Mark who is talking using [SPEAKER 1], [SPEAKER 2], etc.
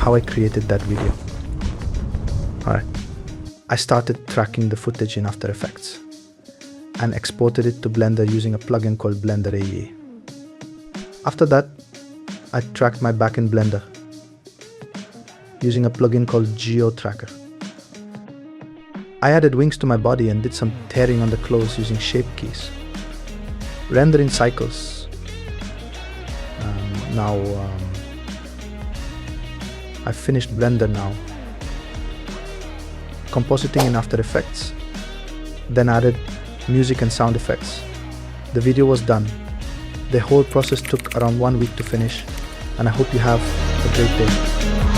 [SPEAKER 1] how I created that video. Alright, I started tracking the footage in After Effects and exported it to Blender using a plugin called Blender AE. After that, I tracked my back in Blender using a plugin called Geo Tracker. I added wings to my body and did some tearing on the clothes using shape keys. Render in cycles. I've finished Blender now. Compositing in After Effects, then added music and sound effects. The video was done. The whole process took around 1 week to finish, and I hope you have a great day.